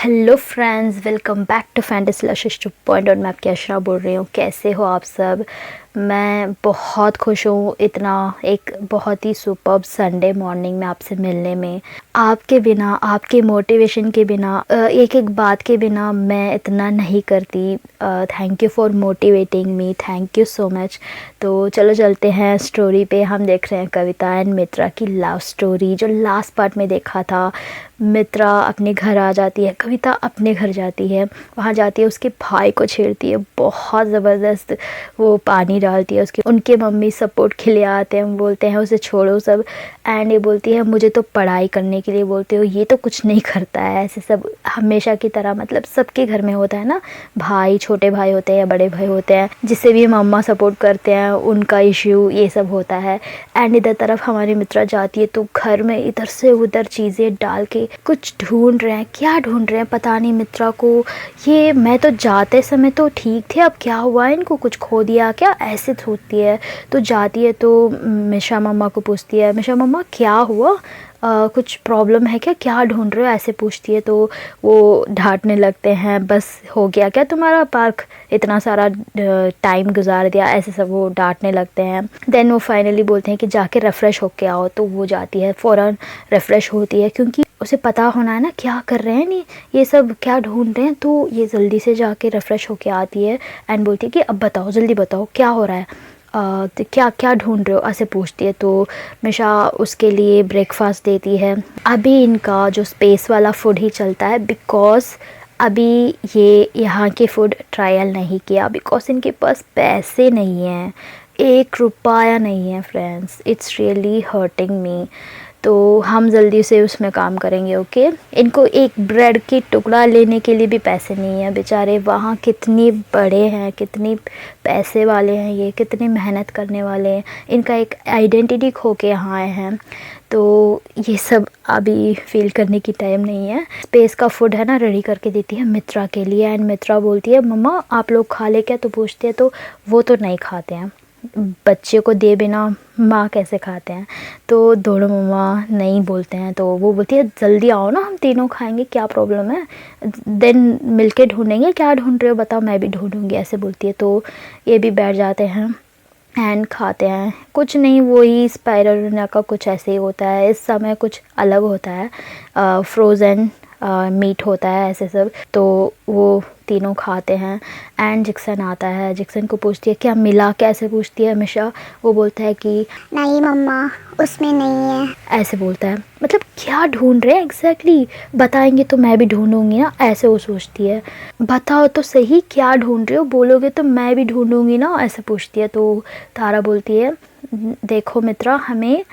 Hello friends, welcome back to fantasy luscious 2.0 और मैं आपकी अशरा बोल रही हूँ। कैसे हो आप सब? मैं बहुत खुश हूँ इतना एक बहुत ही सुपर्ब संडे मॉर्निंग में आपसे मिलने में। आपके बिना, आपके मोटिवेशन के बिना, एक एक बात के बिना मैं इतना नहीं करती। Thank you for motivating me, thank you so much. तो चलो चलते हैं स्टोरी पे। हम देख रहे हैं कविता एंड मित्रा की लव स्टोरी, जो लास्ट पार्ट में देखा था। मित्रा अपने घर आ जाती है, कविता अपने घर जाती है, वहाँ जाती है, उसके भाई को छेड़ती है, बहुत ज़बरदस्त वो पानी डालती है उसके। उनके मम्मी सपोर्ट के लिए आते हैं, बोलते हैं उसे छोड़ो सब। एंड ये बोलती है मुझे तो पढ़ाई करने के लिए बोलते हो, ये तो कुछ नहीं करता है। ऐसे सब हमेशा की तरह, मतलब सबके घर में होता है ना, भाई, छोटे भाई होते हैं या बड़े भाई होते हैं, जिससे भी मम्मा सपोर्ट करते हैं, उनका इश्यू ये सब होता है। एंड इधर तरफ हमारी मित्रा जाती है तो घर में इधर से उधर चीज़ें डाल के कुछ ढूंढ रहे हैं। क्या ढूंढ रहे हैं पता नहीं मित्रा को। ये मैं तो जाते समय तो ठीक थे, अब क्या हुआ, इनको कुछ खो दिया क्या, ऐसे सोचती है। तो जाती है तो मिशा मम्मा को पूछती है, मिशा मम्मा क्या हुआ, कुछ प्रॉब्लम है क्या, क्या ढूंढ रहे हो, ऐसे पूछती है। तो वो डांटने लगते हैं, बस हो गया क्या तुम्हारा पार्क, इतना सारा टाइम गुजार दिया, ऐसे सब वो डांटने लगते हैं। देन वो फाइनली बोलते हैं कि जाके रिफ़्रेश होके आओ। तो वो जाती है, फ़ौरन रिफ़्रेश होती है, क्योंकि उसे पता होना है ना क्या कर रहे हैं, नहीं ये सब क्या ढूंढ रहे हैं। तो ये जल्दी से जाके रिफ़्रेश होके आती है एंड बोलती है कि अब बताओ, जल्दी बताओ क्या हो रहा है, तो क्या क्या ढूंढ रहे हो, ऐसे पूछती है। तो मिशा उसके लिए ब्रेकफास्ट देती है। अभी इनका जो स्पेस वाला फूड ही चलता है, बिकॉज़ अभी ये यहाँ के फूड ट्रायल नहीं किया, बिकॉज़ इनके पास पैसे नहीं हैं, 1 रुपया नहीं है friends. It's really hurting me. तो हम जल्दी से उसमें काम करेंगे, ओके। इनको एक ब्रेड की टुकड़ा लेने के लिए भी पैसे नहीं है बेचारे। वहाँ कितनी बड़े हैं, कितनी पैसे वाले हैं ये, कितनी मेहनत करने वाले हैं, इनका एक आइडेंटिटी खो के यहाँ आए हैं। तो ये सब अभी फील करने की टाइम नहीं है। स्पेस का फूड है ना, रेडी करके देती है मित्रा के लिए। एंड मित्रा बोलती है मम्मा आप लोग खा ले क्या, तो पूछती है। तो वो तो नहीं खाते हैं, बच्चे को दे बिना माँ कैसे खाते हैं। तो दोनों मम्मा नहीं बोलते हैं। तो वो बोलती है जल्दी आओ ना, हम तीनों खाएंगे, क्या प्रॉब्लम है, देन मिलके ढूंढेंगे, क्या ढूंढ रहे हो बताओ, मैं भी ढूंढूंगी, ऐसे बोलती है। तो ये भी बैठ जाते हैं एंड खाते हैं। कुछ नहीं, वही स्पाइरुलिना का कुछ ऐसे ही होता है, इस समय कुछ अलग होता है, फ्रोज़न मीट होता है, ऐसे सब। तो वो तीनों खाते हैं एंड जिक्सन आता है। जिक्सन को पूछती है क्या मिला, कैसे पूछती है हमेशा। वो बोलता है कि नहीं मम्मा उसमें नहीं है, ऐसे बोलता है, मतलब क्या ढूंढ रहे हैं एग्जैक्टली, बताएंगे तो मैं भी ढूंढूंगी ना, ऐसे वो सोचती है। बताओ तो सही क्या ढूंढ रहे हो, बोलोगे तो मैं भी ढूंढूंगी ना, ऐसे पूछती है। तो तारा बोलती है देखो मित्रा, हमें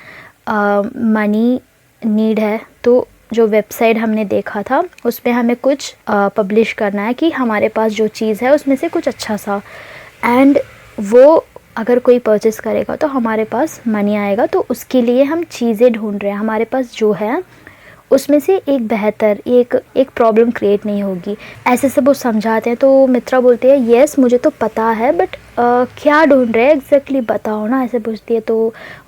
मनी नीड है। तो जो वेबसाइट हमने देखा था उसमें हमें कुछ पब्लिश करना है कि हमारे पास जो चीज़ है उसमें से कुछ अच्छा सा, एंड वो अगर कोई परचेस करेगा तो हमारे पास मनी आएगा। तो उसके लिए हम चीज़ें ढूंढ रहे हैं, हमारे पास जो है उसमें से एक बेहतर, एक प्रॉब्लम क्रिएट नहीं होगी, ऐसे सब वो समझाते हैं। तो मित्रा बोलती है यस मुझे तो पता है, बट क्या ढूंढ रहे हैं एग्जैक्टली बताओ ना, ऐसे पूछती है। तो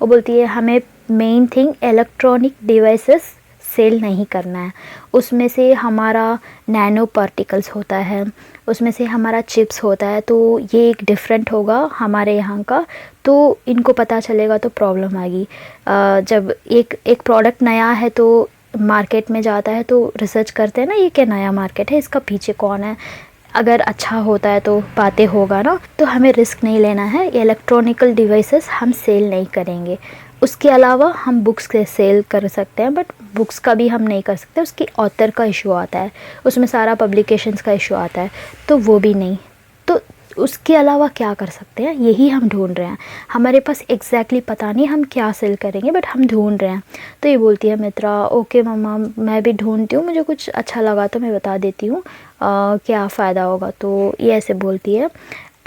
वो बोलती है हमें main thing electronic devices sell नहीं करना है, उसमें से हमारा नैनो पार्टिकल्स होता है, उसमें से हमारा चिप्स होता है, तो ये एक डिफरेंट होगा हमारे यहाँ का। तो इनको पता चलेगा तो प्रॉब्लम आएगी। जब एक प्रोडक्ट नया है तो मार्केट में जाता है तो रिसर्च करते हैं ना, ये क्या नया मार्केट है, इसका पीछे कौन है, अगर अच्छा होता है तो बातें होगा ना। तो हमें रिस्क नहीं लेना है, इलेक्ट्रॉनिकल डिवाइसेस हम सेल नहीं करेंगे। उसके अलावा हम बुक्स के सेल कर सकते हैं, बट बुक्स का भी हम नहीं कर सकते, उसकी ऑथर का इशू आता है, उसमें सारा पब्लिकेशंस का इशू आता है, तो वो भी नहीं। तो उसके अलावा क्या कर सकते हैं, यही हम ढूंढ रहे हैं। हमारे पास एग्जैक्टली पता नहीं हम क्या सेल करेंगे, बट हम ढूंढ रहे हैं। तो ये बोलती है मित्रा ओके मम्मा मैं भी ढूंढती हूँ, मुझे कुछ अच्छा लगा तो मैं बता देती हूँ, क्या फ़ायदा होगा। तो ये ऐसे बोलती है।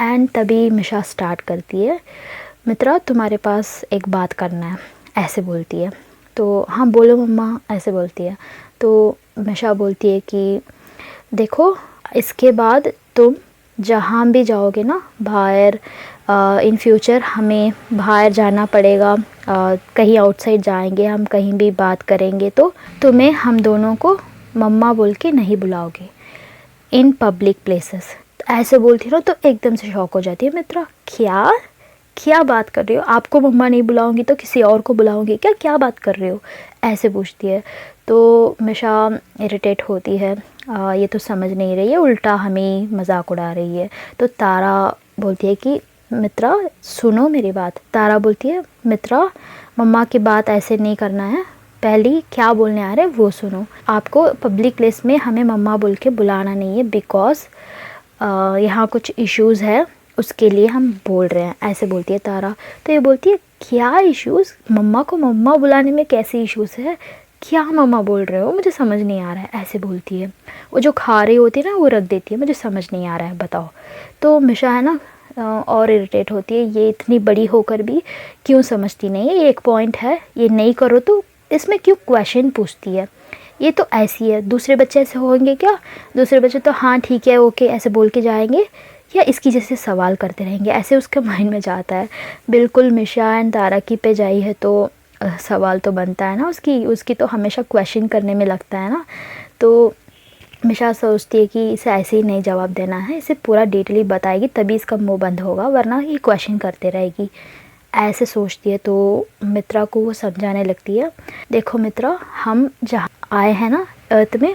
एंड तभी मिशा स्टार्ट करती है, मित्रा तुम्हारे पास एक बात करना है, ऐसे बोलती है। तो हाँ बोलो मम्मा, ऐसे बोलती है। तो मिशा बोलती है कि देखो इसके बाद तुम जहाँ भी जाओगे ना बाहर, इन फ्यूचर हमें बाहर जाना पड़ेगा, कहीं आउटसाइड जाएंगे हम, कहीं भी बात करेंगे तो तुम्हें हम दोनों को मम्मा बोल के नहीं बुलाओगे इन पब्लिक प्लेसेस। ऐसे बोलती ना तो एकदम से शॉक हो जाती है मित्रा, क्या क्या बात कर रही हो, आपको मम्मा नहीं बुलाऊंगी तो किसी और को बुलाऊंगी क्या, क्या बात कर रहे हो, ऐसे पूछती है। तो मिशा इरिटेट होती है, ये तो समझ नहीं रही है, उल्टा हमें मजाक उड़ा रही है। तो तारा बोलती है कि मित्रा सुनो मेरी बात। तारा बोलती है मित्रा मम्मा की बात ऐसे नहीं करना है, पहली क्या बोलने आ रहे हैं वो सुनो। आपको पब्लिक प्लेस में हमें मम्मा बोल के बुलाना नहीं है, बिकॉज यहाँ कुछ इश्यूज़ है उसके लिए हम बोल रहे हैं, ऐसे बोलती है तारा। तो ये बोलती है क्या इश्यूज़, मम्मा को मम्मा बुलाने में कैसे इश्यूज़ है, क्या मम्मा बोल रहे हो, मुझे समझ नहीं आ रहा है, ऐसे बोलती है। वो जो खा रही होती है ना वो रख देती है, मुझे समझ नहीं आ रहा है बताओ। तो मिशा है ना और इरिटेट होती है, ये इतनी बड़ी होकर भी क्यों समझती नहीं है, ये एक पॉइंट है, ये नहीं करो तो इसमें क्यों क्वेश्चन पूछती है, ये तो ऐसी है। दूसरे बच्चे ऐसे होंगे क्या, दूसरे बच्चे तो हाँ ठीक है ओके ऐसे बोल के जाएंगे, या इसकी जैसे सवाल करते रहेंगे, ऐसे उसके माइंड में जाता है। बिल्कुल मिशा एंड तारा की पे जाई है तो सवाल तो बनता है ना उसकी तो हमेशा क्वेश्चन करने में लगता है ना। तो मिशा सोचती है कि इसे ऐसे ही नहीं जवाब देना है, इसे पूरा डिटेली बताएगी तभी इसका मुंह बंद होगा, वरना ये क्वेश्चन करते रहेगी, ऐसे सोचती है। तो मित्रा को वो समझाने लगती है, देखो मित्रा हम जहाँ आए हैं ना अर्थ में,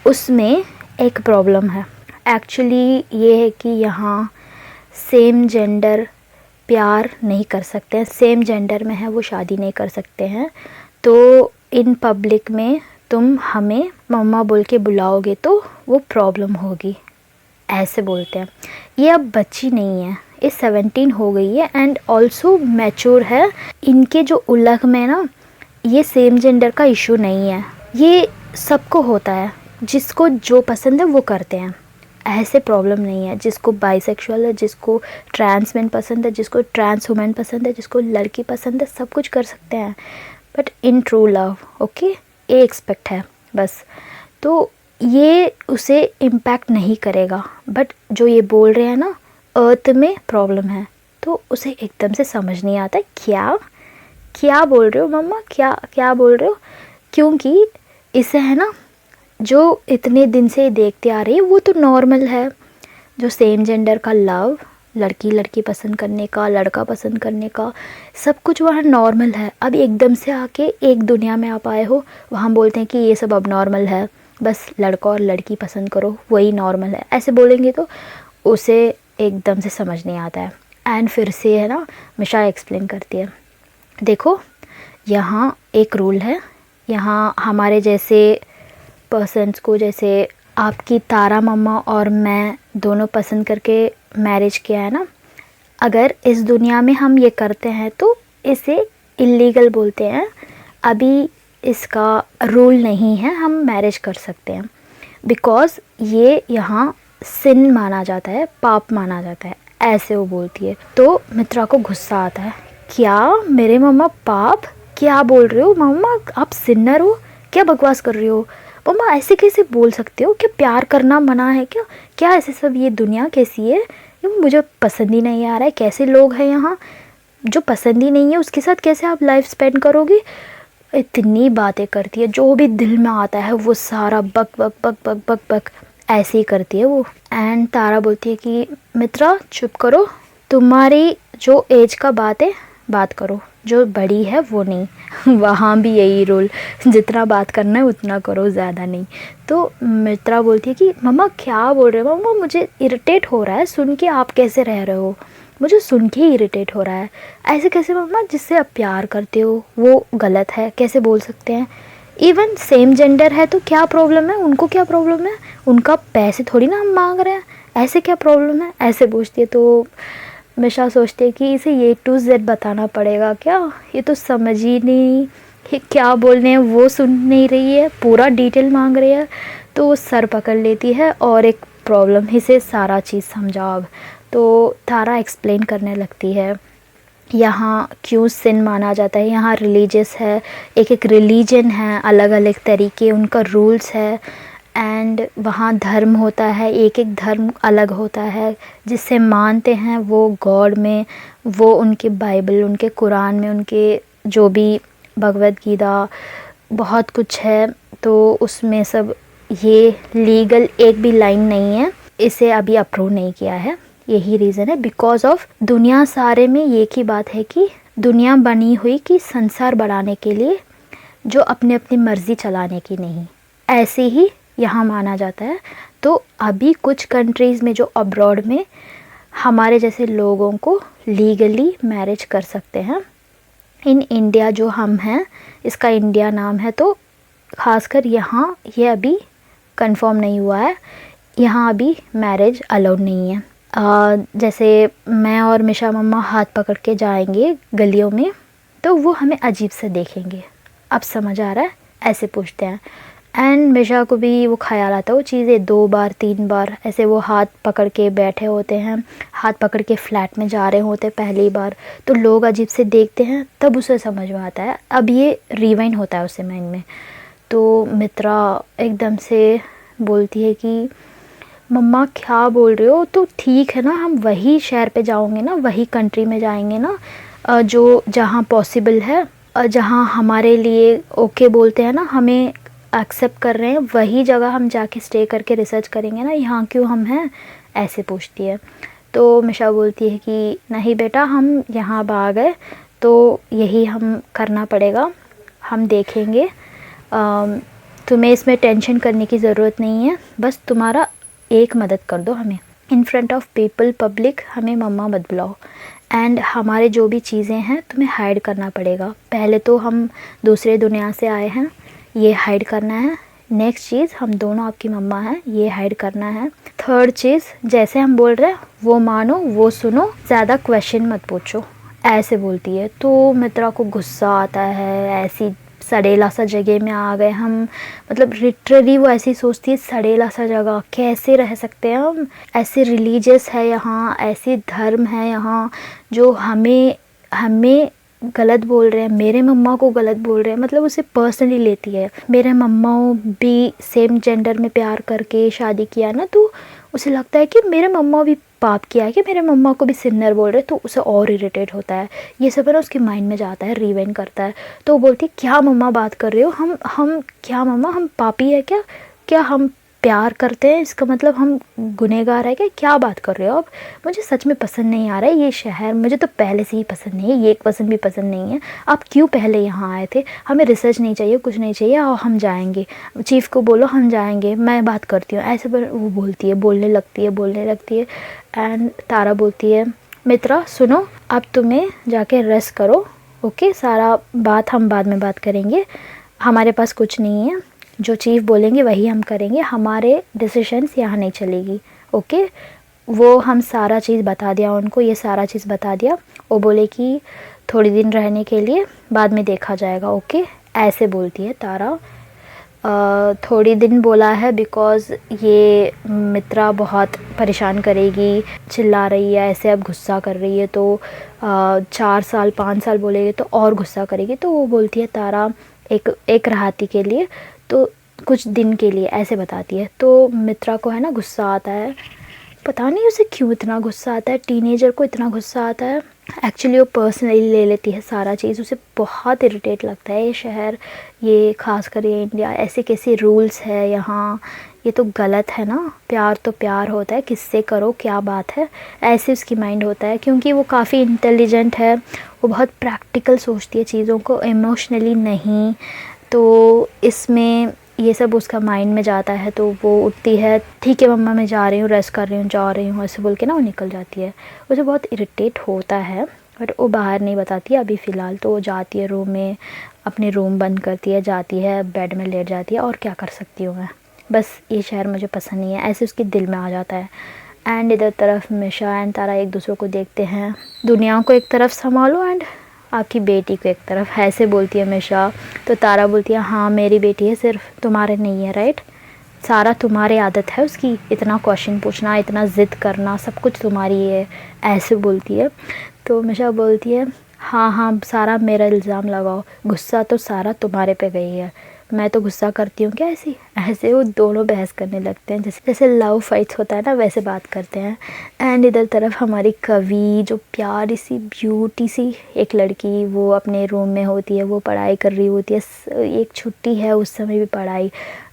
उसमें एक प्रॉब्लम है। एक्चुअली ये है कि यहाँ सेम जेंडर प्यार नहीं कर सकते हैं, सेम जेंडर में है वो शादी नहीं कर सकते हैं, तो इन पब्लिक में तुम हमें मम्मा बोल के बुलाओगे तो वो प्रॉब्लम होगी, ऐसे बोलते हैं। ये अब बच्ची नहीं है, ये 17 हो गई है एंड ऑल्सो मैच्योर है। इनके जो उलग में ना ये सेम जेंडर का इशू नहीं है, ये सबको होता है, जिसको जो पसंद है वो करते हैं, ऐसे प्रॉब्लम नहीं है। जिसको बाइसेक्सुअल है, जिसको ट्रांस मैन पसंद है, जिसको ट्रांस वुमेन पसंद है, जिसको लड़की पसंद है, सब कुछ कर सकते हैं, but in true love okay ये एक्सपेक्ट है बस। तो ये उसे इम्पैक्ट नहीं करेगा, बट जो ये बोल रहे हैं ना अर्थ में प्रॉब्लम है, तो उसे एकदम से समझ नहीं आता है क्या क्या बोल रहे हो मम्मा, क्या क्या बोल रहे हो, क्योंकि इसे है ना जो इतने दिन से देखते आ रही है वो तो नॉर्मल है, जो सेम जेंडर का लव, लड़की लड़की पसंद करने का, लड़का पसंद करने का, सब कुछ वहाँ नॉर्मल है। अब एकदम से आके एक दुनिया में आप आए हो, वहाँ बोलते हैं कि ये सब अब नॉर्मल है, बस लड़का और लड़की पसंद करो वही नॉर्मल है, ऐसे बोलेंगे तो उसे एकदम से समझ नहीं आता है। एंड फिर से है ना मिशा एक्सप्लेन करती है, देखो यहाँ एक रूल है, यहाँ हमारे जैसे पर्सन्स को, जैसे आपकी तारा मम्मा और मैं दोनों पसंद करके मैरिज किया है ना, अगर इस दुनिया में हम ये करते हैं तो इसे इलीगल बोलते हैं, अभी इसका रूल नहीं है, हम मैरिज कर सकते हैं, बिकॉज़ ये यहाँ सिन माना जाता है, पाप माना जाता है, ऐसे वो बोलती है। तो मित्रा को गुस्सा आता है, क्या मेरे मम्मा पाप, क्या बोल रहे हो मम्मा, आप सिन्नर हो, क्या बकवास कर रही हो मम्मा, ऐसे कैसे बोल सकते हो, क्या प्यार करना मना है क्या, क्या ऐसे सब, ये दुनिया कैसी है, ये मुझे पसंद ही नहीं आ रहा है, कैसे लोग हैं यहाँ, जो पसंद ही नहीं है उसके साथ कैसे आप लाइफ स्पेंड करोगे, इतनी बातें करती है, जो भी दिल में आता है वो सारा बक बक बक बक बक बक ऐसे ही करती है वो। एंड तारा बोलती है कि मित्रा चुप करो, तुम्हारी जो एज का बात है बात करो, जो बड़ी है वो नहीं वहाँ भी यही रूल, जितना बात करना है उतना करो, ज़्यादा नहीं। तो मित्रा बोलती है कि मम्मा क्या बोल रहे हो मम्मा, मुझे इरिटेट हो रहा है सुन के, आप कैसे रह रहे हो, मुझे सुन के ही इरिटेट हो रहा है, ऐसे कैसे मम्मा, जिससे आप प्यार करते हो वो गलत है, कैसे बोल सकते हैं, इवन सेम जेंडर है तो क्या प्रॉब्लम है, उनको क्या प्रॉब्लम है, उनका पैसे थोड़ी ना हम मांग रहे हैं, ऐसे क्या प्रॉब्लम है, ऐसे पूछती है। तो मिशा सोचती है कि इसे ये टू जेड बताना पड़ेगा क्या, ये तो समझ ही नहीं, ये क्या बोलने हैं वो सुन नहीं रही है, पूरा डिटेल मांग रही है। तो वो सर पकड़ लेती है और एक प्रॉब्लम ही से सारा चीज़ समझाओ। अब तो तारा एक्सप्लेन करने लगती है यहाँ क्यों सिन माना जाता है, यहाँ रिलीजियस है, एक एक रिलीजन है, अलग अलग तरीके उनका रूल्स है, एंड वहाँ धर्म होता है, एक एक धर्म अलग होता है, जिससे मानते हैं वो गॉड में, वो उनके बाइबल, उनके कुरान में, उनके जो भी भगवद गीता बहुत कुछ है, तो उसमें सब ये लीगल एक भी लाइन नहीं है, इसे अभी अप्रूव नहीं किया है। यही रीज़न है, बिकॉज ऑफ दुनिया सारे में एक ही बात है कि दुनिया बनी हुई कि संसार बढ़ाने के लिए, जो अपनी अपनी मर्ज़ी चलाने की नहीं। ऐसे ही यहाँ माना जाता है। तो अभी कुछ कंट्रीज़ में जो अब्रॉड में हमारे जैसे लोगों को लीगली मैरिज कर सकते हैं। इन इंडिया जो हम हैं, इसका इंडिया नाम है, तो ख़ासकर यहाँ ये अभी कंफर्म नहीं हुआ है, यहाँ अभी मैरिज अलाउड नहीं है। जैसे मैं और मिशा मम्मा हाथ पकड़ के जाएंगे गलियों में, तो वो हमें अजीब से देखेंगे। अब समझ आ रहा है, ऐसे पूछते हैं। एंड मिशा को भी वो ख्याल आता है, वो चीज़ें 2 बार 3 बार ऐसे वो हाथ पकड़ के बैठे होते हैं, हाथ पकड़ के फ्लैट में जा रहे होते हैं पहली बार, तो लोग अजीब से देखते हैं, तब उसे समझ में आता है। अब ये रिवाइंड होता है उससे माइंड में। तो मित्रा एकदम से बोलती है कि मम्मा क्या बोल रहे हो, तो ठीक है ना, हम वही शहर पे जाओगे ना, वही कंट्री में जाएंगे ना, जो जहाँ पॉसिबल है, जहाँ हमारे लिए ओके बोलते हैं ना, हमें एक्सेप्ट कर रहे हैं, वही जगह हम जाके स्टे करके रिसर्च करेंगे ना, यहाँ क्यों हम हैं, ऐसे पूछती है। तो मिशा बोलती है कि नहीं बेटा, हम यहाँ अब आ गए तो यही हम करना पड़ेगा, हम देखेंगे, तुम्हें इसमें टेंशन करने की ज़रूरत नहीं है, बस तुम्हारा एक मदद कर दो हमें, in front of people public हमें मम्मा मत बुलाओ, एंड हमारे जो भी चीज़ें हैं तुम्हें हाइड करना पड़ेगा। पहले तो हम दूसरे दुनिया से आए हैं, ये हाइड करना है। नेक्स्ट चीज़, हम दोनों आपकी मम्मा हैं, ये हाइड करना है। थर्ड चीज़, जैसे हम बोल रहे हैं वो मानो, वो सुनो, ज़्यादा क्वेश्चन मत पूछो, ऐसे बोलती है। तो मित्रा को गुस्सा आता है, ऐसी सड़ेला सा जगह में आ गए हम, मतलब लिटरली वो ऐसी सोचती है, सड़ेला सा जगह कैसे रह सकते हैं हम, ऐसे रिलीजियस है यहाँ, ऐसे धर्म है यहाँ जो हमें हमें गलत बोल रहे हैं, मेरे मम्मा को गलत बोल रहे हैं, मतलब उसे पर्सनली लेती है। मेरे मम्मा भी सेम जेंडर में प्यार करके शादी किया ना, तो उसे लगता है कि मेरे मम्मा भी पाप किया है, कि मेरे मम्मा को भी सिन्नर बोल रहे, तो उसे और इरिटेट होता है। ये सब है ना उसके माइंड में जाता है, रिवाइंड करता है। तो वो बोलती है क्या मम्मा बात कर रहे हो, हम क्या मम्मा, हम पापी है क्या, क्या हम प्यार करते हैं इसका मतलब हम गुनहगार है क्या, क्या बात कर रहे हो आप, मुझे सच में पसंद नहीं आ रहा है ये शहर, मुझे तो पहले से ही पसंद नहीं है, ये एक पसंद भी पसंद नहीं है, आप क्यों पहले यहाँ आए थे, हमें रिसर्च नहीं चाहिए, कुछ नहीं चाहिए, और हम जाएंगे, चीफ़ को बोलो हम जाएंगे, मैं बात करती हूँ, ऐसे पर वो बोलती है, बोलने लगती है। एंड तारा बोलती है मित्रा सुनो, अब तुम्हें जाके रेस्ट करो, ओके, सारा बात हम बाद में बात करेंगे, हमारे पास कुछ नहीं है, जो चीफ़ बोलेंगे वही हम करेंगे, हमारे डिसीशंस यहाँ नहीं चलेगी, ओके। वो हम सारा चीज़ बता दिया उनको, ये सारा चीज़ बता दिया। वो बोले कि थोड़ी दिन रहने के लिए, बाद में देखा जाएगा, ओके, ऐसे बोलती है तारा। थोड़ी दिन बोला है बिकॉज़ ये मित्रा बहुत परेशान करेगी, चिल्ला रही है ऐसे, अब गुस्सा कर रही है, तो 4 साल 5 साल बोलेगी तो और गुस्सा करेगी, तो वो बोलती है तारा एक राहती के लिए, तो कुछ दिन के लिए, ऐसे बताती है। तो मित्रा को है ना गुस्सा आता है, पता नहीं उसे क्यों इतना गुस्सा आता है, टीनेजर को इतना गुस्सा आता है। एक्चुअली वो पर्सनली ले लेती है सारा चीज़, उसे बहुत इरिटेट लगता है ये शहर, ये खासकर ये इंडिया, ऐसे कैसे रूल्स है यहाँ, ये तो गलत है ना, प्यार तो प्यार होता है, किससे करो क्या बात है, ऐसे उसकी माइंड होता है। क्योंकि वो काफ़ी इंटेलिजेंट है, वो बहुत प्रैक्टिकल सोचती है चीज़ों को, इमोशनली नहीं, तो इसमें ये सब उसका माइंड में जाता है। तो वो उठती है, ठीक है मम्मा मैं जा रही हूँ, रेस्ट कर रही हूँ, जा रही हूँ, ऐसे बोल के ना वो निकल जाती है। उसे बहुत इरिटेट होता है, बट वो बाहर नहीं बताती है अभी फ़िलहाल। तो वो जाती है रूम में, अपने रूम बंद करती है, जाती है बेड में लेट जाती है, और क्या कर सकती हूँ मैं, बस ये शहर मुझे पसंद नहीं है, ऐसे उसके दिल में आ जाता है। एंड इधर तरफ मिशा एंड तारा एक दूसरे को देखते हैं, दुनिया को एक तरफ संभालो एंड आपकी बेटी को एक तरफ, ऐसे बोलती है मिशा। तो तारा बोलती है हाँ मेरी बेटी है, सिर्फ तुम्हारे नहीं है, राइट, सारा तुम्हारी आदत है उसकी, इतना क्वेश्चन पूछना, इतना ज़िद करना, सब कुछ तुम्हारी है, ऐसे बोलती है। तो मिशा बोलती है हाँ हाँ सारा मेरा इल्ज़ाम लगाओ, गुस्सा तो सारा तुम्हारे पे गई है, मैं तो गुस्सा करती हूँ क्या ऐसी, ऐसे वो दोनों बहस करने लगते हैं, जैसे जैसे लव फाइट्स होता है ना वैसे बात करते हैं। एंड इधर तरफ हमारी कवि जो प्यारी सी ब्यूटी सी एक लड़की, वो अपने रूम में होती है, वो पढ़ाई कर रही होती है, एक छुट्टी है उस समय भी पढ़ाई,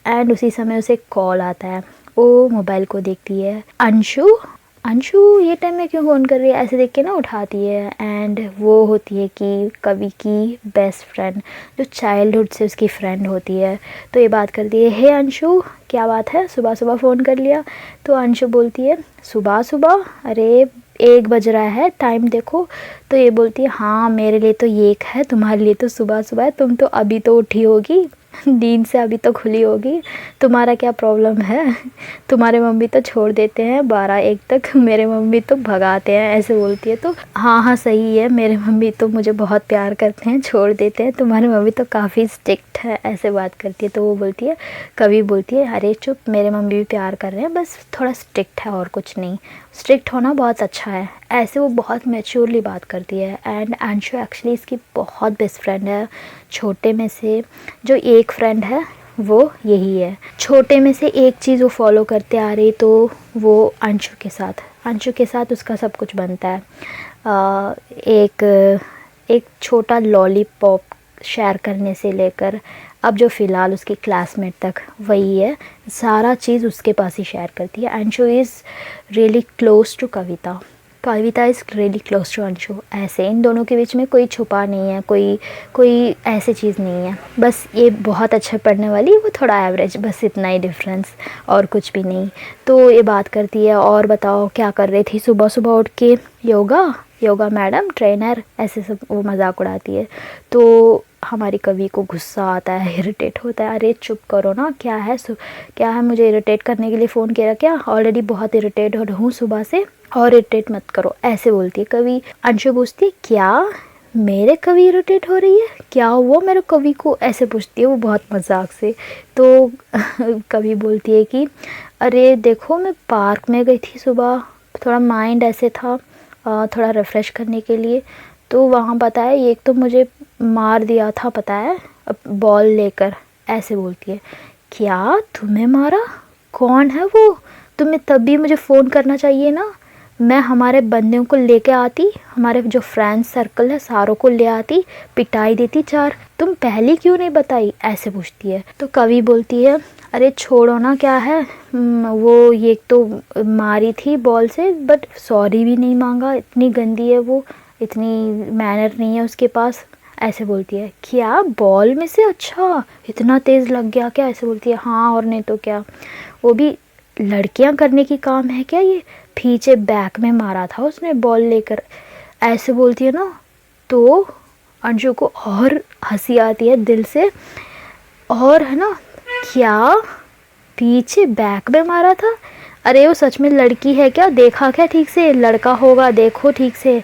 एंड उसी समय उसे कॉल आता है, वो मोबाइल को देखती है, अंशु अंशु ये टाइम में क्यों फ़ोन कर रही है, ऐसे देख के ना उठाती है। एंड वो होती है कि कवि की बेस्ट फ्रेंड, जो चाइल्डहुड से उसकी फ्रेंड होती है। तो ये बात करती है, हे अंशु क्या बात है, सुबह सुबह फ़ोन कर लिया। तो अंशु बोलती है, सुबह सुबह, अरे 1 बज रहा है, टाइम देखो। तो ये बोलती है, हाँ मेरे लिए तो 1 है, तुम्हारे लिए तो सुबह सुबह है, तुम तो अभी तो उठी होगी, नींद से अभी तो खुली होगी, तुम्हारा क्या प्रॉब्लम है, तुम्हारे मम्मी तो छोड़ देते हैं 12-1 तक, मेरे मम्मी तो भगाते हैं, ऐसे बोलती है। तो हाँ हाँ सही है, मेरे मम्मी तो मुझे बहुत प्यार करते हैं, छोड़ देते हैं, तुम्हारी मम्मी तो काफ़ी स्ट्रिक्ट है, ऐसे बात करती है। तो वो बोलती है, कवि बोलती है, अरे चुप, मेरे मम्मी भी प्यार कर रहे हैं, बस थोड़ा स्ट्रिक्ट है और कुछ नहीं, स्ट्रिक्ट होना बहुत अच्छा है, ऐसे वो बहुत मैच्योरली बात करती है। एंड अंशु एक्चुअली इसकी बहुत बेस्ट फ्रेंड है, छोटे में से जो एक फ्रेंड है वो यही है। छोटे में से एक चीज़ वो फॉलो करते आ रही, तो वो अंशु के साथ उसका सब कुछ बनता है। एक छोटा लॉलीपॉप शेयर करने से लेकर अब जो फ़िलहाल उसकी क्लासमेट तक वही है, सारा चीज़ उसके पास ही शेयर करती है। Anshu is really close to Kavita, Kavita is really close to Anshu. ऐसे इन दोनों के बीच में कोई छुपा नहीं है, कोई ऐसी चीज़ नहीं है, बस ये बहुत अच्छा पढ़ने वाली, वो थोड़ा एवरेज, बस इतना ही डिफरेंस और कुछ भी नहीं। तो ये बात करती है, और बताओ क्या कर रही थी सुबह सुबह उठ के, योगा मैडम, ट्रेनर, ऐसे सब वो मजाक उड़ाती है। तो हमारी कवि को गुस्सा आता है, इरिटेट होता है, अरे चुप करो ना, क्या है मुझे इरिटेट करने के लिए फ़ोन किया क्या, ऑलरेडी बहुत इरिटेट हो हूँ सुबह से, और इरिटेट मत करो, ऐसे बोलती है कवि। अंशु पूछती है, क्या मेरे कवि इरिटेट हो रही है, क्या हुआ मेरे कवि को, ऐसे पूछती है वो बहुत मजाक से। तो कवि बोलती है कि अरे देखो, मैं पार्क में गई थी सुबह, थोड़ा माइंड ऐसे था, थोड़ा रिफ़्रेश करने के लिए, तो वहाँ पता है एक तो मुझे मार दिया था, पता है, बॉल लेकर, ऐसे बोलती है। क्या तुम्हें मारा, कौन है वो, तुम्हें तभी मुझे फ़ोन करना चाहिए ना, मैं हमारे बंदों को लेके आती, हमारे जो फ्रेंड्स सर्कल है सारों को ले आती, पिटाई देती 4, तुम पहले क्यों नहीं बताई, ऐसे पूछती है। तो कवि बोलती है, अरे छोड़ो ना, क्या है, वो ये तो मारी थी बॉल से, बट सॉरी भी नहीं मांगा, इतनी गंदी है वो, इतनी मैनर नहीं है उसके पास, ऐसे बोलती है। क्या बॉल में से, अच्छा इतना तेज़ लग गया क्या, ऐसे बोलती है। हाँ और नहीं तो क्या, वो भी लड़कियां करने की काम है क्या ये, पीछे बैक में मारा था उसने बॉल लेकर, ऐसे बोलती है ना। तो अंशु को और हंसी आती है दिल से, और है ना, क्या पीछे बैक में मारा था, अरे वो सच में लड़की है क्या, देखा क्या ठीक से, लड़का होगा, देखो ठीक से,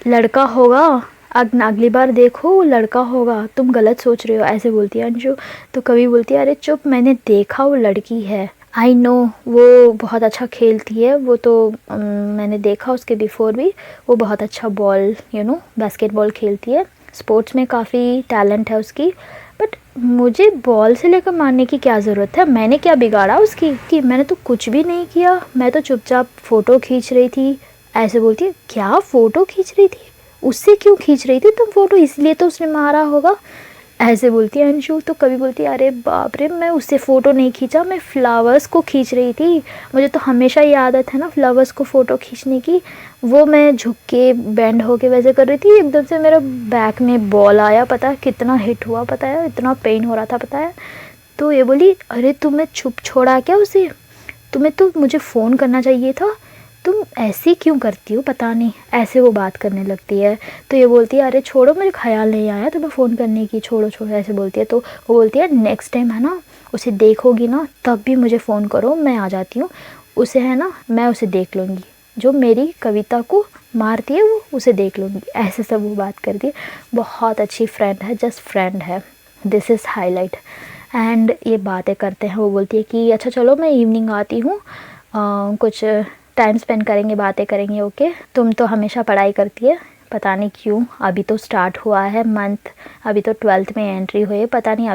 लड़का होगा, अगली बार देखो वो लड़का होगा, तुम गलत सोच रहे हो, ऐसे बोलती है अंशु। तो कवि बोलती है, अरे चुप, मैंने देखा वो लड़की है, आई नो, वो बहुत अच्छा खेलती है, वो तो मैंने देखा उसके बिफोर भी, वो बहुत अच्छा बॉल बास्केटबॉल खेलती है, स्पोर्ट्स में काफ़ी टैलेंट है उसकी, बट मुझे बॉल से लेकर मारने की क्या ज़रूरत है, मैंने क्या बिगाड़ा उसकी, कि मैंने तो कुछ भी नहीं किया, मैं तो चुपचाप फ़ोटो खींच रही थी, ऐसे बोलती है। क्या फ़ोटो खींच रही थी, उससे क्यों खींच रही थी तुम फ़ोटो, इसलिए तो उसने मारा होगा, ऐसे बोलती है अंशु। तो कभी बोलती है, अरे बाप रे, मैं उससे फ़ोटो नहीं खींचा, मैं फ्लावर्स को खींच रही थी, मुझे तो हमेशा ही आदत है ना फ्लावर्स को फ़ोटो खींचने की, वो मैं झुक के बेंड होके वैसे कर रही थी, एकदम से मेरा बैक में बॉल आया, पता है कितना हिट हुआ, पता है इतना पेन हो रहा था, पता है। तो ये बोली, अरे तुमने छुप छोड़ा क्या उसे, तुम्हें तो मुझे फ़ोन करना चाहिए था, तुम ऐसी क्यों करती हो, पता नहीं, ऐसे वो बात करने लगती है। तो ये बोलती है, अरे छोड़ो, मुझे ख्याल नहीं आया तुम्हें फ़ोन करने की, छोड़ो ऐसे बोलती है। तो वो बोलती है, नेक्स्ट टाइम है ना, उसे देखोगी ना तब भी मुझे फ़ोन करो, मैं आ जाती हूँ, उसे है ना, मैं उसे देख लूँगी, जो मेरी कविता को मारती है वो उसे देख लूँगी, ऐसे सब वो बात करती है। बहुत अच्छी फ्रेंड है, जस्ट फ्रेंड है, दिस इज़ हाईलाइट। एंड ये बातें करते हैं, वो बोलती है कि अच्छा चलो मैं इवनिंग आती हूँ, कुछ टाइम स्पेंड करेंगे, बातें करेंगे, ओके, तुम तो हमेशा पढ़ाई करती है, पता नहीं क्यों। अभी तो स्टार्ट हुआ है मंथ, अभी तो 12th में एंट्री हुई है, पता नहीं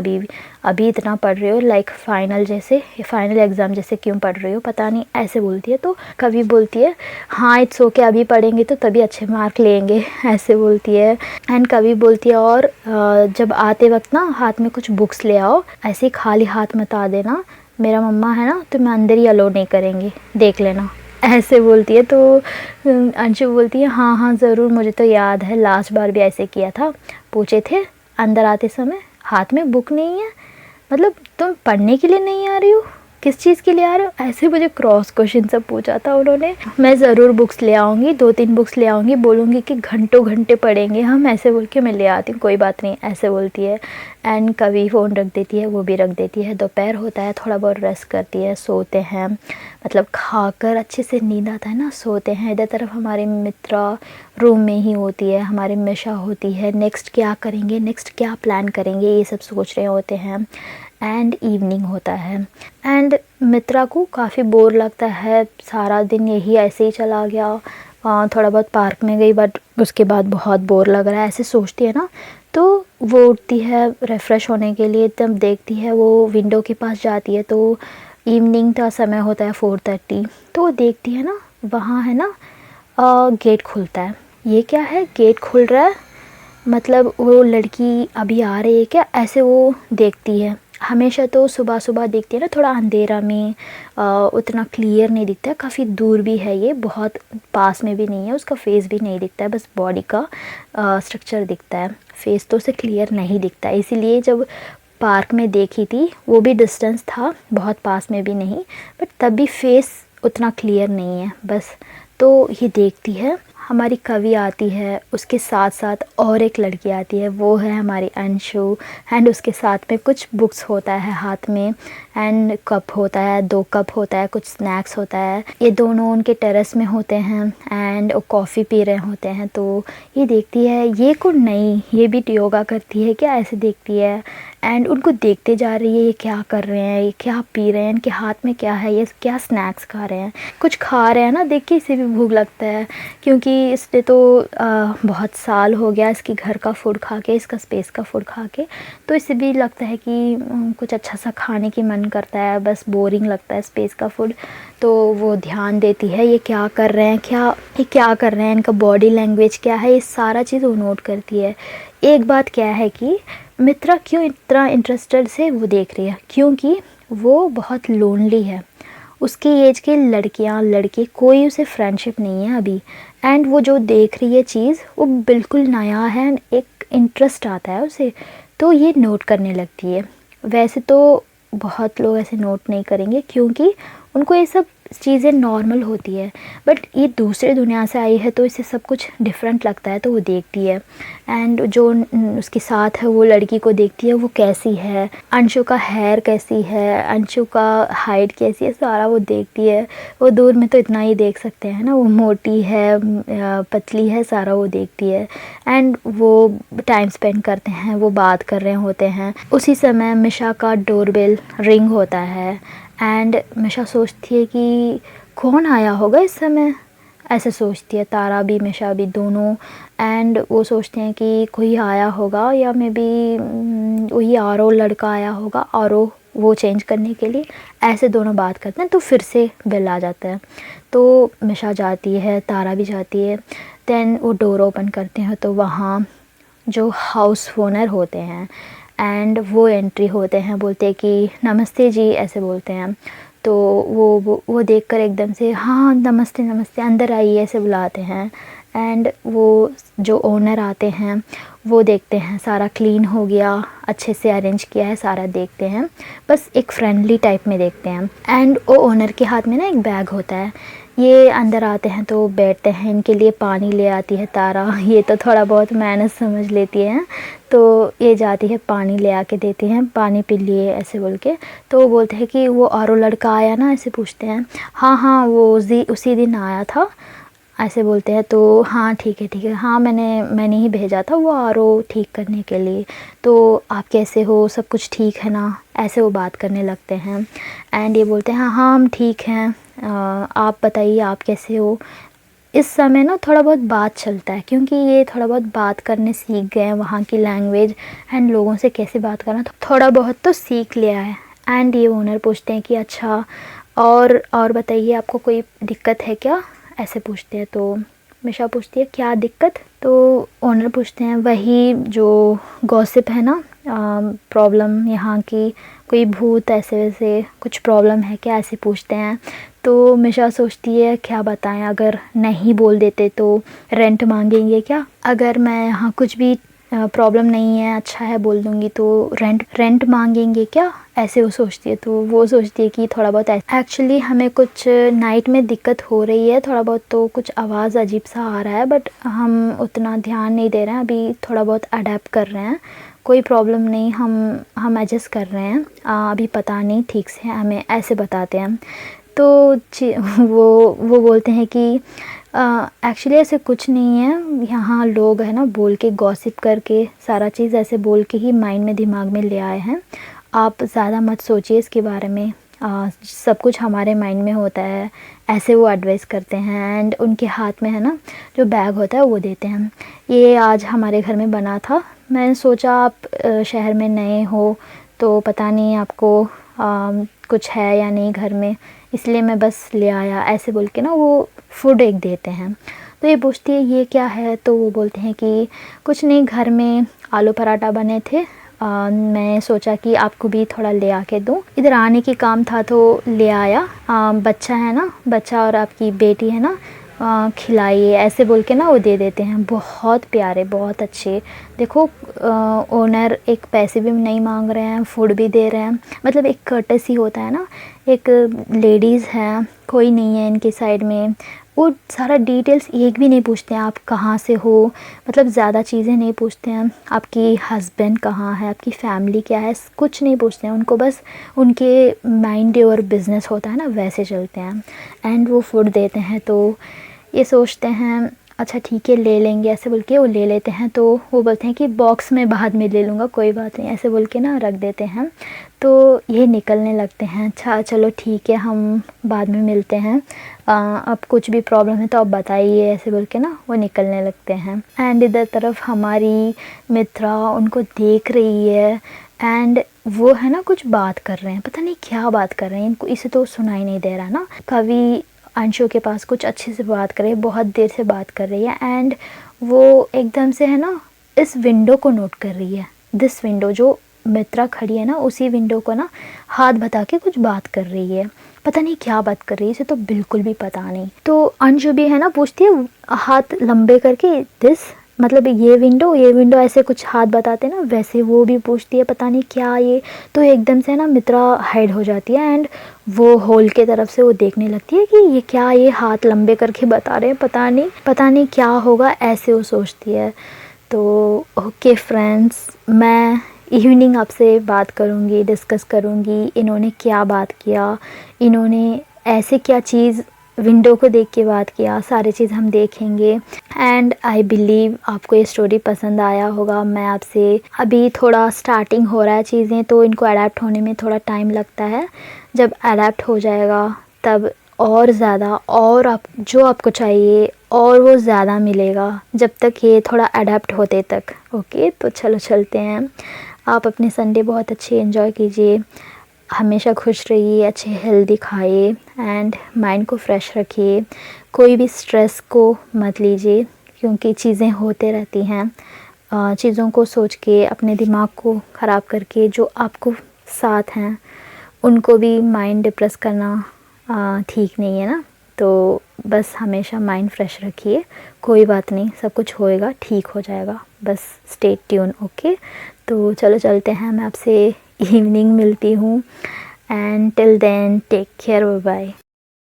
अभी इतना पढ़ रही हो, लाइक फाइनल एग्ज़ाम जैसे क्यों पढ़ रही हो, पता नहीं, ऐसे बोलती है। तो कभी बोलती है हाँ इट्स ओके, अभी पढ़ेंगे तो तभी अच्छे मार्क लेंगे, ऐसे बोलती है। एंड कभी बोलती है और जब आते वक्त ना हाथ में कुछ बुक्स ले आओ, ऐसे खाली हाथ मत आ देना, मेरा मम्मा है ना तुम्हें अंदर ही अलो नहीं करेंगे, देख लेना, ऐसे बोलती है। तो अंशु बोलती है हाँ हाँ ज़रूर, मुझे तो याद है लास्ट बार भी ऐसे किया था, पूछे थे अंदर आते समय हाथ में बुक नहीं है, मतलब तुम पढ़ने के लिए नहीं आ रही हो, किस चीज़ के लिए आ रहे हो, ऐसे मुझे क्रॉस क्वेश्चन सब पूछा था उन्होंने। मैं ज़रूर बुक्स ले आऊँगी, 2-3 बुक्स ले आऊँगी, बोलूँगी कि घंटों घंटे पढ़ेंगे हम, ऐसे बोल के मैं ले आती हूँ, कोई बात नहीं, ऐसे बोलती है। एंड कभी फ़ोन रख देती है, वो भी रख देती है। दोपहर होता है, थोड़ा बहुत रेस्ट करती है, सोते हैं, मतलब खाकर अच्छे से नींद आता है ना, सोते हैं। इधर तरफ हमारी मित्रा रूम में ही होती है, हमारी मिशा होती है, नेक्स्ट क्या करेंगे, नेक्स्ट क्या प्लान करेंगे, ये सब सोच रहे होते हैं। एंड इवनिंग होता है एंड मित्रा को काफ़ी बोर लगता है, सारा दिन यही ऐसे ही चला गया, थोड़ा बहुत पार्क में गई बट उसके बाद बहुत बोर लग रहा है, ऐसे सोचती है ना। तो वो उठती है रिफ़्रेश होने के लिए, तब देखती है वो विंडो के पास जाती है, तो इवनिंग का समय होता है 4:30, तो देखती है ना वहाँ है ना गेट खुलता है। ये क्या है, गेट खुल रहा है, मतलब वो लड़की अभी आ रही है क्या, ऐसे वो देखती है। हमेशा तो सुबह सुबह देखती है ना, थोड़ा अंधेरा में उतना क्लियर नहीं दिखता है, काफ़ी दूर भी है ये, बहुत पास में भी नहीं है, उसका फेस भी नहीं दिखता है, बस बॉडी का स्ट्रक्चर दिखता है, फेस तो उसे क्लियर नहीं दिखता है। इसीलिए जब पार्क में देखी थी वो भी डिस्टेंस था, बहुत पास में भी नहीं, बट तब भी फेस उतना क्लियर नहीं है बस। तो ये देखती है, हमारी कवि आती है, उसके साथ साथ और एक लड़की आती है, वो है हमारी अंशु। एंड उसके साथ में कुछ बुक्स होता है हाथ में, एंड कप होता है, 2 कप होता है, कुछ स्नैक्स होता है। ये दोनों उनके टेरेस में होते हैं एंड वो कॉफ़ी पी रहे होते हैं। तो ये देखती है, ये कौन नहीं, ये भी योगा करती है क्या, ऐसे देखती है। एंड उनको देखते जा रही है, ये क्या कर रहे हैं, ये क्या पी रहे हैं, इनके हाथ में क्या है, ये क्या स्नैक्स खा रहे हैं, कुछ खा रहे हैं ना, देख के इसे भी भूख लगता है, क्योंकि इसने तो बहुत साल हो गया इसकी घर का फूड खा के, इसका स्पेस का फूड खा के, तो इसे भी लगता है कि कुछ अच्छा सा खाने की मन करता है, बस बोरिंग लगता है स्पेस का फूड। तो वो ध्यान देती है, ये क्या कर रहे हैं, ये क्या कर रहे हैं, इनका बॉडी लैंग्वेज क्या है, ये सारा चीज़ वो नोट करती है। एक बात क्या है कि मित्रा क्यों इतना इंटरेस्टेड से वो देख रही है, क्योंकि वो बहुत लोनली है, उसकी एज के लड़कियां लड़के कोई उसे फ्रेंडशिप नहीं है अभी। एंड वो जो देख रही है चीज़ वो बिल्कुल नया है, एक इंटरेस्ट आता है उसे, तो ये नोट करने लगती है। वैसे तो बहुत लोग ऐसे नोट नहीं करेंगे क्योंकि उनको ये सब चीज़ें नॉर्मल होती है, बट ये दूसरे दुनिया से आई है तो इसे सब कुछ डिफरेंट लगता है, तो वो देखती है। एंड जो उसके साथ है वो लड़की को देखती है, वो कैसी है, अंशु का हेयर कैसी है, अंशु का हाइट कैसी है, सारा वो देखती है। वो दूर में तो इतना ही देख सकते हैं ना, वो मोटी है पतली है, सारा वो देखती है। एंड वो टाइम स्पेंड करते हैं, वो बात कर रहे होते हैं। उसी समय मिशा का डोरबेल रिंग होता है एंड मिशा सोचती है कि कौन आया होगा इस समय, ऐसे सोचती है तारा भी मिशा भी दोनों। एंड वो सोचते हैं कि कोई आया होगा या मे बी वही आरो लड़का आया होगा, आरो वो चेंज करने के लिए, ऐसे दोनों बात करते हैं। तो फिर से बेल आ जाता है, तो मिशा जाती है, तारा भी जाती है। देन वो डोर ओपन करते हैं तो वहाँ जो हाउस ओनर होते हैं एंड वो एंट्री होते हैं, बोलते हैं कि नमस्ते जी, ऐसे बोलते हैं। तो वो देखकर एकदम से हाँ नमस्ते नमस्ते, अंदर आइए, ऐसे बुलाते हैं। एंड वो जो ओनर आते हैं वो देखते हैं सारा क्लीन हो गया, अच्छे से अरेंज किया है, सारा देखते हैं, बस एक फ्रेंडली टाइप में देखते हैं। एंड वो ओनर के हाथ में ना एक बैग होता है, ये अंदर आते हैं तो बैठते हैं, इनके लिए पानी ले आती है तारा, ये तो थोड़ा बहुत मैनेज समझ लेती है, तो ये जाती है पानी ले आके देती हैं, पानी पी लिए ऐसे बोल के। तो वो बोलते हैं कि वो औरो लड़का आया ना, ऐसे पूछते हैं। हाँ हाँ वो उसी दिन आया था, ऐसे बोलते हैं। तो हाँ ठीक है, हाँ मैंने ही भेजा था वो आरो ठीक करने के लिए, तो आप कैसे हो, सब कुछ ठीक है ना, ऐसे वो बात करने लगते हैं। एंड ये बोलते हैं हाँ हाँ हम ठीक हैं, आप बताइए आप कैसे हो। इस समय ना थोड़ा बहुत बात चलता है, क्योंकि ये थोड़ा बहुत बात करने सीख गए हैं, वहाँ की लैंग्वेज एंड लोगों से कैसे बात करना थोड़ा बहुत तो सीख लिया है। एंड ये ओनर पूछते हैं कि अच्छा और बताइए आपको कोई दिक्कत है क्या, ऐसे पूछते हैं। तो मिशा पूछती है क्या दिक्कत, तो ओनर पूछते हैं वही जो गॉसिप है ना, प्रॉब्लम यहाँ की, कोई भूत ऐसे वैसे कुछ प्रॉब्लम है क्या, ऐसे पूछते हैं। तो मिशा सोचती है क्या बताएं, अगर नहीं बोल देते तो रेंट मांगेंगे क्या, अगर मैं यहाँ कुछ भी प्रॉब्लम नहीं है अच्छा है बोल दूँगी तो रेंट मांगेंगे क्या, ऐसे वो सोचती है। तो वो सोचती है कि थोड़ा बहुत एक्चुअली हमें कुछ नाइट में दिक्कत हो रही है थोड़ा बहुत, तो कुछ आवाज़ अजीब सा आ रहा है, बट हम उतना ध्यान नहीं दे रहे हैं, अभी थोड़ा बहुत अडेप्ट कर रहे हैं, कोई प्रॉब्लम नहीं, हम एडजस्ट कर रहे हैं, अभी पता नहीं ठीक से, हमें ऐसे बताते हैं। तो वो बोलते हैं कि एक्चुअली ऐसे कुछ नहीं है, यहाँ लोग है ना बोल के गॉसिप करके सारा चीज़ ऐसे बोल के ही माइंड में दिमाग में ले आए हैं, आप ज़्यादा मत सोचिए इसके बारे में, सब कुछ हमारे माइंड में होता है, ऐसे वो एडवाइस करते हैं। एंड उनके हाथ में है ना जो बैग होता है वो देते हैं, ये आज हमारे घर में बना था, मैंने सोचा आप शहर में नए हो तो पता नहीं आपको कुछ है या नहीं घर में, इसलिए मैं बस ले आया, ऐसे बोल के ना वो फूड एक देते हैं। तो ये पूछती है ये क्या है, तो वो बोलते हैं कि कुछ नहीं, घर में आलू पराठा बने थे, मैं सोचा कि आपको भी थोड़ा ले आके दूँ, इधर आने की काम था तो ले आया, बच्चा है ना, बच्चा और आपकी बेटी है ना, खिलाइए, ऐसे बोल के ना वो दे देते हैं। बहुत प्यारे, बहुत अच्छे, देखो ओनर एक पैसे भी नहीं मांग रहे हैं, फूड भी दे रहे हैं, मतलब एक कर्टेसी होता है ना, एक लेडीज़ है, कोई नहीं है इनके साइड में, वो सारा डिटेल्स एक भी नहीं पूछते हैं, आप कहाँ से हो, मतलब ज़्यादा चीज़ें नहीं पूछते हैं, आपकी हस्बैंड कहाँ है, आपकी फैमिली क्या है, कुछ नहीं पूछते हैं, उनको बस उनके माइंड और बिज़नेस होता है ना वैसे चलते हैं। एंड वो फूड देते हैं तो ये सोचते हैं अच्छा ठीक है ले लेंगे, ऐसे बोल के वो ले लेते हैं। तो वो बोलते हैं कि बॉक्स में बाद में ले लूँगा, कोई बात नहीं, ऐसे बोल के ना रख देते हैं। तो ये निकलने लगते हैं, अच्छा चलो ठीक है हम बाद में मिलते हैं, अब कुछ भी प्रॉब्लम है तो आप बताइए, ऐसे बोल के ना वो निकलने लगते हैं। एंड इधर तरफ हमारी मित्रा उनको देख रही है, एंड वो है ना कुछ बात कर रहे हैं, पता नहीं क्या बात कर रहे हैं, इनको इसे तो सुनाई नहीं दे रहा ना, कवि अंशु के पास कुछ अच्छे से बात कर रही है, बहुत देर से बात कर रही है, एंड वो एकदम से है ना इस विंडो को नोट कर रही है, दिस विंडो, जो मित्रा खड़ी है ना उसी विंडो को ना हाथ बता के कुछ बात कर रही है, पता नहीं क्या बात कर रही है, इसे तो बिल्कुल भी पता नहीं। तो अंशु भी है ना पूछती है हाथ लंबे करके, दिस मतलब ये विंडो ऐसे कुछ हाथ बताते ना, वैसे वो भी पूछती है पता नहीं क्या ये। तो एकदम से ना मित्रा हाइड हो जाती है, एंड वो होल के तरफ से वो देखने लगती है कि ये क्या, ये हाथ लंबे करके बता रहे हैं, पता नहीं क्या होगा, ऐसे वो सोचती है। तो ओके फ्रेंड्स, मैं इवनिंग आपसे बात करूँगी, डिस्कस करूँगी इन्होंने क्या बात किया, इन्होंने ऐसे क्या चीज़ विंडो को देख के बात किया, सारी चीज़ हम देखेंगे। एंड आई बिलीव आपको ये स्टोरी पसंद आया होगा। मैं आपसे अभी थोड़ा स्टार्टिंग हो रहा है चीज़ें, तो इनको अडेप्ट होने में थोड़ा टाइम लगता है, जब अडेप्ट हो जाएगा तब और ज़्यादा, और आप जो आपको चाहिए और वो ज़्यादा मिलेगा, जब तक ये थोड़ा अडेप्ट होते तक। ओके, तो चलो चलते हैं। आप अपने संडे बहुत अच्छे एंजॉय कीजिए, हमेशा खुश रहिए, अच्छे हेल्दी खाइए एंड माइंड को फ्रेश रखिए, कोई भी स्ट्रेस को मत लीजिए, क्योंकि चीज़ें होते रहती हैं, चीज़ों को सोच के अपने दिमाग को ख़राब करके जो आपको साथ हैं उनको भी माइंड डिप्रेस करना ठीक नहीं है ना। तो बस हमेशा माइंड फ्रेश रखिए, कोई बात नहीं, सब कुछ होएगा, ठीक हो जाएगा, बस स्टे ट्यून। ओके, तो चलो चलते हैं, मैं आपसे इवनिंग मिलती हूँ, and till then take care, bye bye.